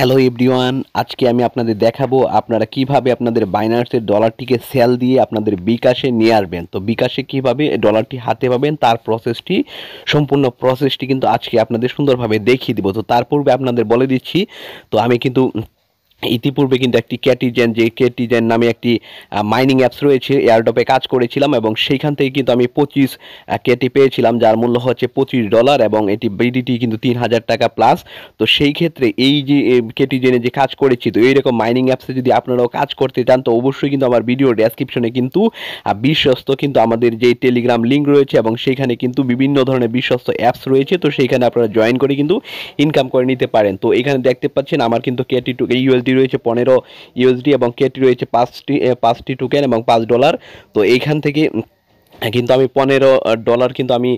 Hello everyone, আজকে আমি আপনাদের দেখাবো আপনারা কিভাবে আপনাদের বাইন্যান্সের ডলারটিকে সেল দিয়ে আপনাদের বিকাশে নিয়ে আসবেন। তো বিকাশে কিভাবে ডলারটি হাতে পাবেন তার প্রসেসটি, সম্পূর্ণ প্রসেসটি কিন্তু আজকে আপনাদের সুন্দরভাবে দেখিয়ে দিব। তো তার পূর্বে আপনাদের বলে দিচ্ছি, তো আমি কিন্তু ইতিপূর্বে কিন্তু একটি ক্যাটিজেন নামে একটি মাইনিং অ্যাপস রয়েছে, এয়ারড্রপে কাজ করেছিলাম এবং সেইখান থেকে কিন্তু আমি 25 কেটি পেয়েছিলাম, যার মূল্য হচ্ছে $25 এবং এটি বিডিটি কিন্তু 3000 টাকা প্লাস। তো সেই ক্ষেত্রে এই যে ক্যাটিজেনে যে কাজ করেছি, তো এইরকম মাইনিং অ্যাপসে যদি আপনারাও কাজ করতে চান তো অবশ্যই কিন্তু আমার ভিডিও ডেসক্রিপশনে কিন্তু বিশ্বস্ত কিন্তু আমাদের যে টেলিগ্রাম লিঙ্ক রয়েছে এবং সেইখানে কিন্তু বিভিন্ন ধরনের বিশ্বস্ত অ্যাপস রয়েছে। তো সেইখানে আপনারা জয়েন করে কিন্তু ইনকাম করে নিতে পারেন। তো এখানে দেখতে পাচ্ছেন আমার কিন্তু ইউএসডি রয়েছে 15 ইউএসডি এবং কেটি রয়েছে পাঁচটি টোকেন এবং $5। তো এইখান থেকে কিন্তু আমি $15 কিন্তু আমি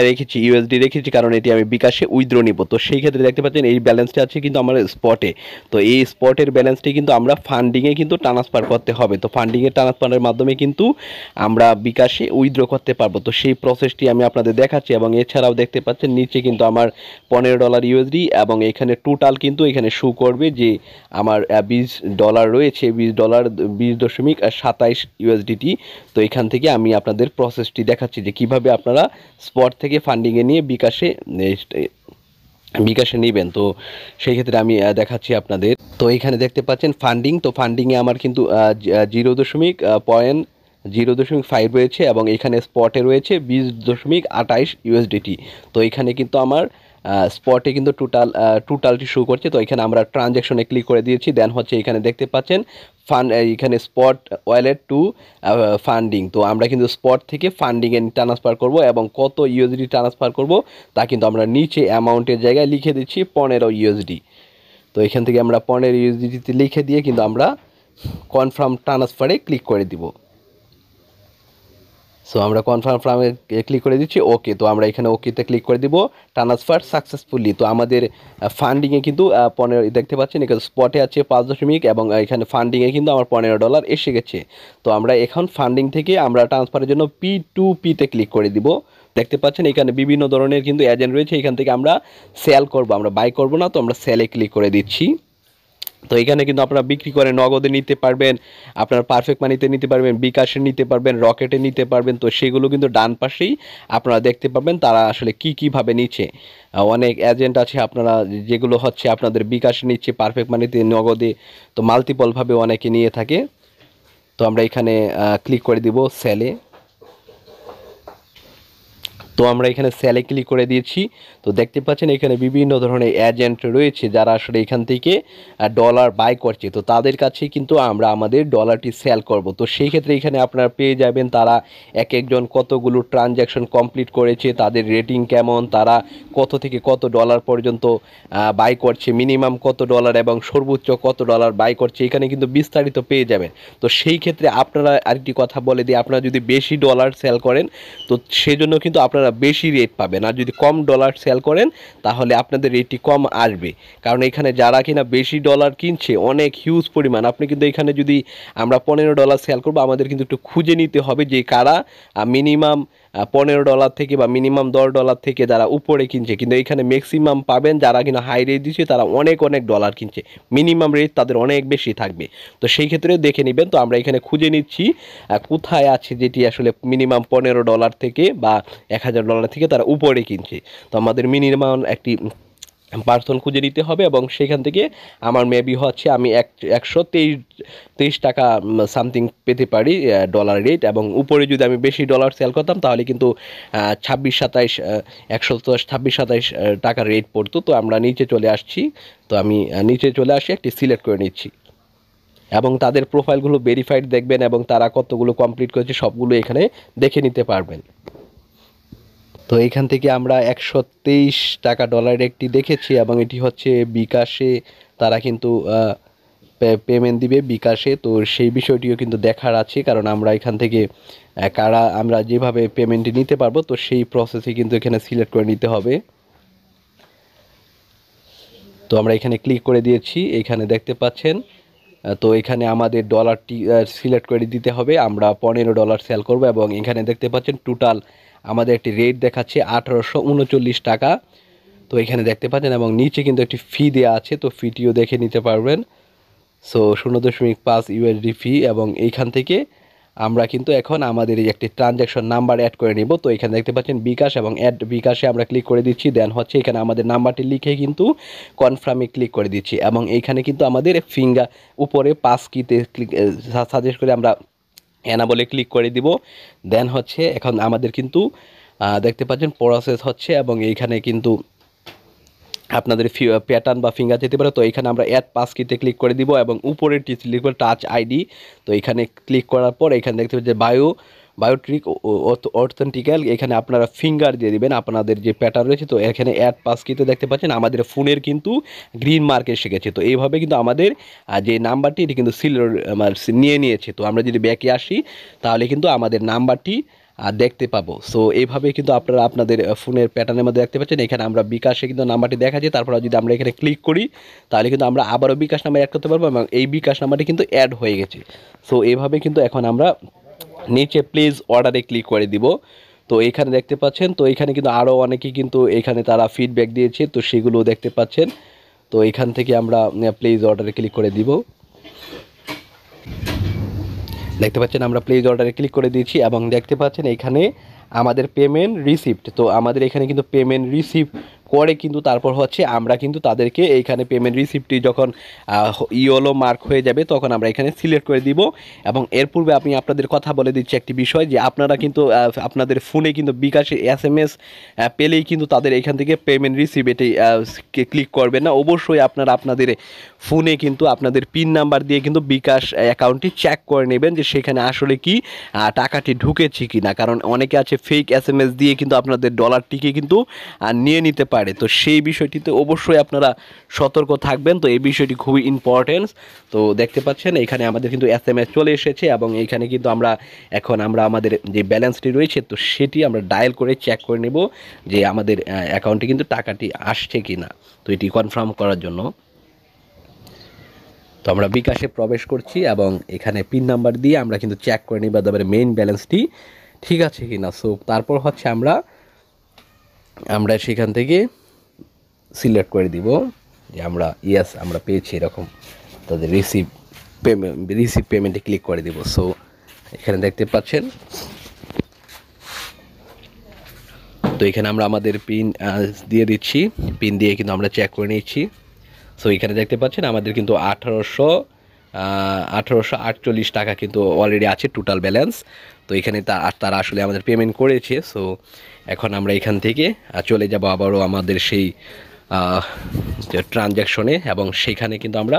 রেখেছি, ইউএসডি রেখেছি, কারণ এটি আমি বিকাশে উইথড্র নিব। তো সেই ক্ষেত্রে দেখতে পাচ্ছেন এই ব্যালেন্সটা আছে কিন্তু আমার স্পটে। তো এই স্পটের ব্যালেন্সটি কিন্তু আমরা ফান্ডিংয়ে কিন্তু ট্রান্সফার করতে হবে। তো ফান্ডিংয়ে ট্রান্সফারের মাধ্যমে কিন্তু আমরা বিকাশে উইথড্র করতে পারবো। তো সেই প্রসেসটি আমি আপনাদের দেখাচ্ছি এবং এছাড়াও দেখতে পাচ্ছেন নিচে কিন্তু আমার $15 ইউএসডি এবং এখানে টোটাল কিন্তু এখানে শো করবে যে আমার $20 রয়েছে, $20 20.27 ইউএসডিটি। তো এখান থেকে আমি আপনাদের প্রসেসটি দেখাচ্ছি যে কিভাবে আপনারা স্পট থেকে ফান্ডিংয়ে নিয়ে বিকাশে নেবেন। তো সেই ক্ষেত্রে আমি দেখাচ্ছি আপনাদের। তো এখানে দেখতে পাচ্ছেন ফান্ডিং, তো ফান্ডিংয়ে আমার কিন্তু 0.5 রয়েছে এবং এখানে স্পটে রয়েছে 20.28 ইউএসডিটি। তো এখানে কিন্তু আমার স্পটে কিন্তু টোটালটি শো করছে। তো এখানে আমরা ট্রানজ্যাকশনে ক্লিক করে দিয়েছি, দেন হচ্ছে এখানে দেখতে পাচ্ছেন এখানে স্পট ওয়ালেট টু ফান্ডিং। তো আমরা কিন্তু স্পট থেকে ফান্ডিংয়ে ট্রান্সফার করব এবং কত ইউএসডি ট্রান্সফার করব তা কিন্তু আমরা নিচে অ্যামাউন্টের জায়গায় লিখে দিচ্ছি 15 ইউএসডি। তো এখান থেকে আমরা 15 ইউএসডিতে লিখে দিয়ে কিন্তু আমরা কনফার্ম ট্রান্সফারে ক্লিক করে দিব। সো আমরা কনফার্মে ক্লিক করে দিচ্ছি ওকে। তো আমরা এখানে ওকেতে ক্লিক করে দিব, ট্রান্সফার সাকসেসফুলি। তো আমাদের ফান্ডিংয়ে কিন্তু 15 দেখতে পাচ্ছেন, এখানে স্পটে আছে 5 এবং এখানে ফান্ডিংয়ে কিন্তু আমার $15 এসে গেছে। তো আমরা এখন ফান্ডিং থেকে আমরা ট্রান্সফারের জন্য P2Pতে ক্লিক করে দিব। দেখতে পাচ্ছেন এখানে বিভিন্ন ধরনের কিন্তু এজেন্ট রয়েছে, এখান থেকে আমরা সেল করব, আমরা বাই করব না। তো আমরা সেলে ক্লিক করে দিচ্ছি। তো এখানে কিন্তু আপনারা বিক্রি করে নগদে নিতে পারবেন, আপনারা পারফেক্ট মানিতে নিতে পারবেন, বিকাশে নিতে পারবেন, রকেটে নিতে পারবেন। তো সেগুলো কিন্তু ডান পাশেই আপনারা দেখতে পাবেন তারা আসলে কীভাবে নিচ্ছে। অনেক এজেন্ট আছে আপনারা যেগুলো হচ্ছে আপনাদের বিকাশে নিচ্ছে, পারফেক্ট মানিতে, নগদে। তো মাল্টিপলভাবে অনেকে নিয়ে থাকে। তো আমরা এখানে ক্লিক করে দিব সেলে। তো আমরা এখানে সেলে ক্লিক করে দিয়েছি। তো দেখতে পাচ্ছেন এখানে বিভিন্ন ধরনের এজেন্ট রয়েছে যারা আসলে এখান থেকে ডলার বাই করছে। তো তাদের কাছে কিন্তু আমরা আমাদের ডলারটি সেল করব। তো সেই ক্ষেত্রে এখানে আপনারা পেয়ে যাবেন তারা একজন কতগুলো ট্রানজ্যাকশন কমপ্লিট করেছে, তাদের রেটিং কেমন, তারা কত থেকে কত ডলার পর্যন্ত বাই করছে, মিনিমাম কত ডলার এবং সর্বোচ্চ কত ডলার বাই করছে, এখানে কিন্তু বিস্তারিত পেয়ে যাবেন। তো সেই ক্ষেত্রে আপনারা আরেকটি কথা বলে দিই, আপনারা যদি বেশি ডলার সেল করেন তো সেজন্য কিন্তু আপনারা বেশি রেট পাবেন, আর যদি কম ডলার সেল করেন তাহলে আপনাদের রেটটি কম আসবে। কারণ এখানে যারা কিনা বেশি ডলার কিনছে অনেক হিউজ পরিমাণ, আপনি কিন্তু এখানে যদি আমরা $15 সেল করবো, আমাদের কিন্তু একটু খুঁজে নিতে হবে যে কারা মিনিমাম $15 থেকে বা মিনিমাম $10 থেকে যারা উপরে কিনছে। কিন্তু এখানে ম্যাক্সিমাম পাবেন যারা কিনা হাই রেট দিচ্ছে তারা অনেক অনেক ডলার কিনছে, মিনিমাম রেট তাদের অনেক বেশি থাকবে। তো সেই ক্ষেত্রে দেখে নেবেন। তো আমরা এখানে খুঁজে নিচ্ছি কোথায় আছে যেটি আসলে মিনিমাম $15 থেকে বা $1000 থেকে তারা উপরে কিনছে। তো আমাদের মিনিমাম একটি পার্সন খুঁজে নিতে হবে এবং সেখান থেকে আমার মেবি হচ্ছে আমি 123 টাকা সামথিং পেতে পারি ডলার রেট, এবং উপরে যদি আমি বেশি ডলার সেল করতাম তাহলে কিন্তু 26-27 126-27 টাকার রেট পড়তো। তো আমরা নিচে চলে আসছি। তো আমি নিচে চলে আসি, একটি সিলেক্ট করে নিচ্ছি এবং তাদের প্রোফাইলগুলো ভেরিফাইড দেখবেন এবং তারা কতগুলো কমপ্লিট করেছে সবগুলো এখানে দেখে নিতে পারবেন। তো এখান থেকে আমরা 123 টাকা ডলারের একটি দেখেছি এবং এটি হচ্ছে বিকাশে, তারা কিন্তু পেমেন্ট দিবে বিকাশে। তো সেই বিষয়টিও কিন্তু দেখার আছে, কারণ আমরা এখান থেকে কারা আমরা যেভাবে পেমেন্টটি নিতে পারবো তো সেই প্রসেসে কিন্তু এখানে সিলেক্ট করে নিতে হবে। তো আমরা এখানে ক্লিক করে দিয়েছি, এখানে দেখতে পাচ্ছেন। তো এখানে আমাদের ডলারটি সিলেক্ট করে দিতে হবে, আমরা $15 সেল করব এবং এখানে দেখতে পাচ্ছেন টোটাল আমাদের একটি রেট দেখাচ্ছে 1839 টাকা। তো তো এখানে দেখতে পাচ্ছেন এবং নিচে কিন্তু একটি ফি দেওয়া আছে, তো ফিটিও দেখে নিতে পারবেন। সো 0.5 ইউএসডি ফি, এবং এইখান থেকে আমরা কিন্তু এখন আমাদের এই একটি ট্রানজ্যাকশন নাম্বার অ্যাড করে নিব। তো এখানে দেখতে পাচ্ছেন বিকাশ, এবং অ্যাড বিকাশে আমরা ক্লিক করে দিচ্ছি। দেন হচ্ছে এখানে আমাদের নাম্বারটি লিখে কিন্তু কনফার্মে ক্লিক করে দিচ্ছি, এবং এইখানে কিন্তু আমাদের ফিঙ্গার উপরে পাস কিতে ক্লিক সাজেস্ট করে আমরা বলে ক্লিক করে দিব। দেন হচ্ছে এখন আমাদের কিন্তু দেখতে পাচ্ছেন প্রসেস হচ্ছে, এবং এইখানে কিন্তু আপনাদের প্যাটার্ন বা ফিঙ্গার যেতে পারে। তো এখানে আমরা অ্যাড পাস কিতে ক্লিক করে দিব, এবং উপরেরটি লিখব টাচ আইডি। তো এখানে ক্লিক করার পর এখানে দেখতে পাচ্ছেন যে বায়োট্রিক অথেন্টিক্যাল, এখানে আপনারা ফিঙ্গার দিয়ে দিবেন আপনাদের যে প্যাটার্ন রয়েছে। তো এখানে অ্যাড পাস কিতে দেখতে পাচ্ছেন আমাদের ফোনের কিন্তু গ্রিন মার্ক এসে গেছে। তো এইভাবে কিন্তু আমাদের যে নাম্বারটি এটি কিন্তু নিয়ে নিয়েছে। তো আমরা যদি ব্যাকে আসি তাহলে কিন্তু আমাদের নাম্বারটি দেখতে পাবো। সো এইভাবে কিন্তু আপনারা আপনাদের ফোনের প্যাটার্নের মধ্যে দেখতে পাচ্ছেন। এখানে আমরা বিকাশে কিন্তু নাম্বারটি দেখাচ্ছি, তারপর যদি আমরা এখানে ক্লিক করি তাহলে কিন্তু আমরা আবারও বিকাশ নাম্বার অ্যাড করতে পারবো, এবং এই বিকাশ নাম্বারটি কিন্তু অ্যাড হয়ে গেছে। সো এইভাবে কিন্তু এখন আমরা নিচে প্লিজ অর্ডারে ক্লিক করে দিব। তো এখানে দেখতে পাচ্ছেন, তো এখানে কিন্তু আরও অনেকেই কিন্তু এখানে তারা ফিডব্যাক দিয়েছে, তো সেগুলো দেখতে পাচ্ছেন। তো এখান থেকে আমরা প্লিজ অর্ডারে ক্লিক করে দিব। দেখতে পাচ্ছেন আমরা প্লেস অর্ডারে ক্লিক করে দিয়েছি, এবং দেখতে পাচ্ছেন এখানে আমাদের পেমেন্ট রিসিপ্ট। তো আমাদের এখানে কিন্তু পেমেন্ট রিসিপ্ট করে কিন্তু তারপর হচ্ছে আমরা কিন্তু তাদেরকে এইখানে পেমেন্ট রিসিপ্টটি যখন ইয়েলো মার্ক হয়ে যাবে তখন আমরা এখানে সিলেক্ট করে দিব। এবং এর পূর্বে আমি আপনাদের কথা বলে দিচ্ছি একটি বিষয়, যে আপনারা কিন্তু আপনাদের ফোনে কিন্তু বিকাশে SMS পেলেই কিন্তু তাদের এখান থেকে পেমেন্ট রিসিপ্ট এটি ক্লিক করবেন না। অবশ্যই আপনারা আপনাদের ফোনে কিন্তু আপনাদের পিন নাম্বার দিয়ে কিন্তু বিকাশ অ্যাকাউন্টটি চেক করে নেবেন যে সেখানে আসলে কি টাকাটি ঢুকেছে কি না, কারণ অনেকে আছে ফেক SMS দিয়ে কিন্তু আপনাদের ডলারটিকে কিন্তু নিয়ে নিতে পারে। তো সেই বিষয়টিতে অবশ্যই আপনারা সতর্ক থাকবেন। তো এই বিষয়টি খুবই ইম্পর্টেন্ট। তো দেখতে পাচ্ছেন এখানে আমাদের কিন্তু SMS চলে এসেছে, এবং এইখানে কিন্তু আমরা আমাদের যে ব্যালেন্সটি রয়েছে তো সেটি আমরা ডায়াল করে চেক করে নেব যে আমাদের অ্যাকাউন্টে কিন্তু টাকাটি আসছে কি না। তো এটি কনফার্ম করার জন্য তো আমরা বিকাশে প্রবেশ করছি, এবং এখানে পিন নাম্বার দিয়ে আমরা কিন্তু চেক করে নিই বা তারপরে মেইন ব্যালেন্সটি ঠিক আছে কি না। সো তারপর হচ্ছে আমরা সেখান থেকে সিলেক্ট করে দিব যে আমরা ইয়েস আমরা পেয়েছি এরকম, তাদের রিসিভ পেমেন্টে ক্লিক করে দিব। সো এখানে দেখতে পাচ্ছেন, তো এখানে আমরা আমাদের পিন দিয়ে দিচ্ছি, পিন দিয়ে কিন্তু আমরা চেক করে নিচ্ছি। সো এখানে দেখতে পাচ্ছেন আমাদের কিন্তু 1848 টাকা কিন্তু অলরেডি আছে টোটাল ব্যালেন্স। তো এখানে তারা আসলে আমাদের পেমেন্ট করেছে। সো এখন আমরা এখান থেকে চলে যাব আবারও আমাদের সেই ট্রানজ্যাকশনে, এবং সেইখানে কিন্তু আমরা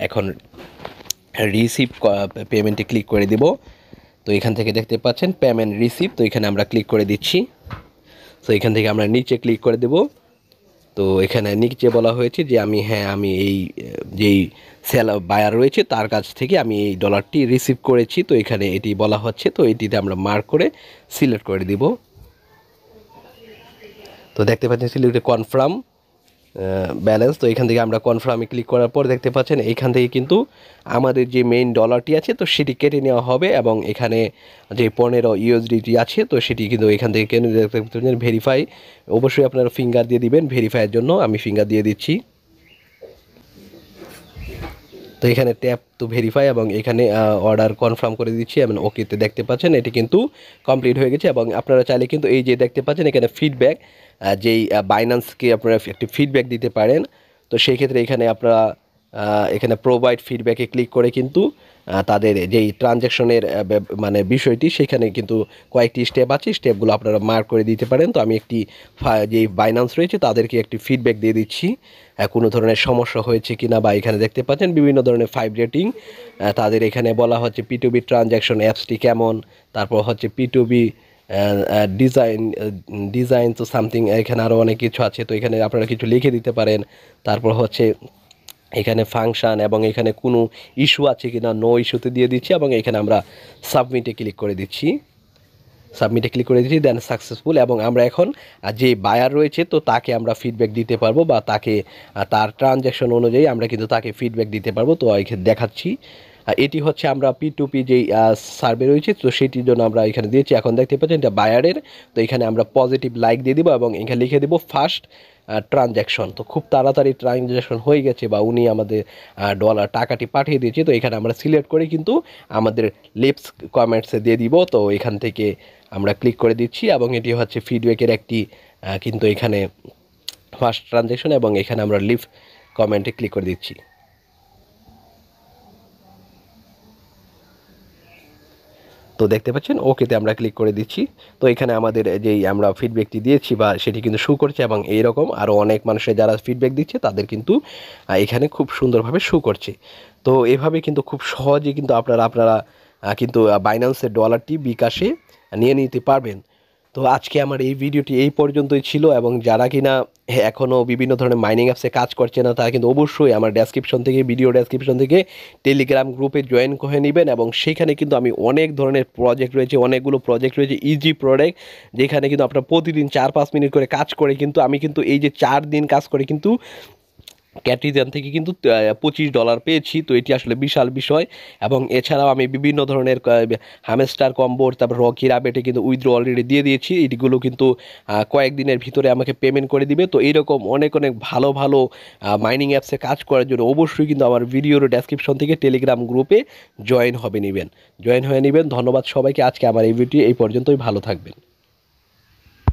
এখন রিসিভ পেমেন্টে ক্লিক করে দিব। তো এখান থেকে দেখতে পাচ্ছেন পেমেন্ট রিসিভ, তো এখানে আমরা ক্লিক করে দিচ্ছি। সো এখান থেকে আমরা নিচে ক্লিক করে দেব। তো এখানে নিচে বলা হয়েছে যে আমি এই যেই বায়ার রয়েছে তার কাছ থেকে আমি এই ডলারটি রিসিভ করেছি। তো এখানে এটি বলা হচ্ছে, তো এটিতে আমরা মার্ক করে সিলেক্ট করে দিব। তো দেখতে পাচ্ছেন সিলেক্ট কনফার্ম ব্যালেন্স। তো এখান থেকে আমরা কনফার্মে ক্লিক করার পর দেখতে পাচ্ছেন এইখান থেকে কিন্তু আমাদের যে মেইন ডলারটি আছে তো সেটি কেটে নেওয়া হবে, এবং এখানে যে 15 USDT আছে তো সেটি কিন্তু এখান থেকে কেটে দেখতে পাচ্ছেন। ভেরিফাই, অবশ্যই আপনারা ফিঙ্গার দিয়ে দিবেন ভেরিফাইয়ের জন্য। আমি ফিঙ্গার দিয়ে দিচ্ছি। তো এখানে ট্যাপ টু ভেরিফাই, এবং এখানে অর্ডার কনফার্ম করে দিচ্ছি, এবং ওকেতে দেখতে পাচ্ছেন এটি কিন্তু কমপ্লিট হয়ে গেছে। এবং আপনারা চাইলে কিন্তু এই যে দেখতে পাচ্ছেন এখানে ফিডব্যাক, যেই বাইন্যান্সকে আপনারা একটি ফিডব্যাক দিতে পারেন। তো সেই ক্ষেত্রে এখানে আপনারা এখানে প্রোভাইড ফিডব্যাকে ক্লিক করে কিন্তু তাদের যেই ট্রানজ্যাকশনের মানে বিষয়টি সেখানে কিন্তু কয়েকটি স্টেপ আছে, স্টেপগুলো আপনারা মার্ক করে দিতে পারেন। তো আমি একটি যেই বাইন্যান্স রয়েছে তাদেরকে একটি ফিডব্যাক দিয়ে দিচ্ছি কোনো ধরনের সমস্যা হয়েছে কিনা, বা এখানে দেখতে পাচ্ছেন বিভিন্ন ধরনের 5 রেটিং। তাদের এখানে বলা হচ্ছে P2B ট্রানজ্যাকশন অ্যাপসটি কেমন, তারপর হচ্ছে P2B ডিজাইন তো সামথিং, এখানে আরও অনেক কিছু আছে। তো এখানে আপনারা কিছু লিখে দিতে পারেন। তারপর হচ্ছে এখানে ফাংশন, এবং এখানে কোনো ইস্যু আছে কিনা নো ইস্যুতে দিয়ে দিচ্ছি, এবং এখানে আমরা সাবমিটে ক্লিক করে দিচ্ছি। দেন সাকসেসফুল, এবং আমরা এখন যে বায়ার রয়েছে তো তাকে আমরা ফিডব্যাক দিতে পারবো, বা তাকে তার ট্রানজ্যাকশন অনুযায়ী আমরা কিন্তু তাকে ফিডব্যাক দিতে পারবো। তো এখানে দেখাচ্ছি এটি হচ্ছে আমরা P2P যেই সার্ভে রয়েছে তো সেটির জন্য আমরা এখানে দিয়েছি। এখন দেখতে পাচ্ছেন এটা বায়ারের। তো এখানে আমরা পজিটিভ লাইক দিয়ে দিব, এবং এখানে লিখে দেবো ফার্স্ট ট্রানজ্যাকশন। তো খুব তাড়াতাড়ি ট্রানজ্যাকশন হয়ে গেছে বা উনি আমাদের ডলার টাকাটি পাঠিয়ে দিয়েছে। তো এখানে আমরা সিলেক্ট করে কিন্তু আমাদের লিভস কমেন্টসে দিয়ে দিব। তো এখান থেকে আমরা ক্লিক করে দিচ্ছি এবং এটি হচ্ছে ফিডব্যাকের একটি কিন্তু এখানে ফার্স্ট ট্রানজ্যাকশন এবং এখানে আমরা লিভ কমেন্টে ক্লিক করে দিচ্ছি। তো দেখতে পাচ্ছেন ওকেতে আমরা ক্লিক করে দিচ্ছি। তো এখানে আমাদের যেই আমরা ফিডব্যাকটি দিয়েছি বা সেটি কিন্তু শো করছে এবং এইরকম আরও অনেক মানুষের যারা ফিডব্যাক দিচ্ছে তাদের কিন্তু এখানে খুব সুন্দরভাবে শো করছে। তো এভাবে কিন্তু খুব সহজেই কিন্তু আপনারা কিন্তু বাইন্যান্সের ডলারটি বিকাশে নিয়ে নিতে পারবেন। তো আজকে আমার এই ভিডিওটি এই পর্যন্তই ছিল এবং যারা কিনা এখনও বিভিন্ন ধরনের মাইনিং অ্যাপসে কাজ করছে না তারা কিন্তু অবশ্যই আমার ভিডিও ডেসক্রিপশন থেকে টেলিগ্রাম গ্রুপে জয়েন করে নেবেন এবং সেখানে কিন্তু আমি অনেক ধরনের প্রজেক্ট রয়েছে, অনেকগুলো প্রজেক্ট রয়েছে, ইজি প্রজেক্ট, যেখানে কিন্তু আপনার প্রতিদিন 4-5 মিনিট করে কাজ করে কিন্তু আমি কিন্তু এই যে 4 দিন কাজ করে কিন্তু ক্যাটিজান থেকে কিন্তু $25 পেয়েছি। তো এটি আসলে বিশাল বিষয় এবং এছাড়াও আমি বিভিন্ন ধরনের হ্যামস্টার কম্বোর তারপর রকি রাবেটে কিন্তু উইথড্র অলরেডি দিয়ে দিয়েছি। এটিগুলো কিন্তু কয়েকদিনের ভিতরে আমাকে পেমেন্ট করে দিবে। তো এইরকম অনেক অনেক ভালো ভালো মাইনিং অ্যাপসে কাজ করার জন্য অবশ্যই কিন্তু আমার ভিডিওর ডেসক্রিপশন থেকে টেলিগ্রাম গ্রুপে জয়েন হয়ে নেবেন। ধন্যবাদ সবাইকে। আজকে আমার এই ভিডিও এই পর্যন্তই। ভালো থাকবেন।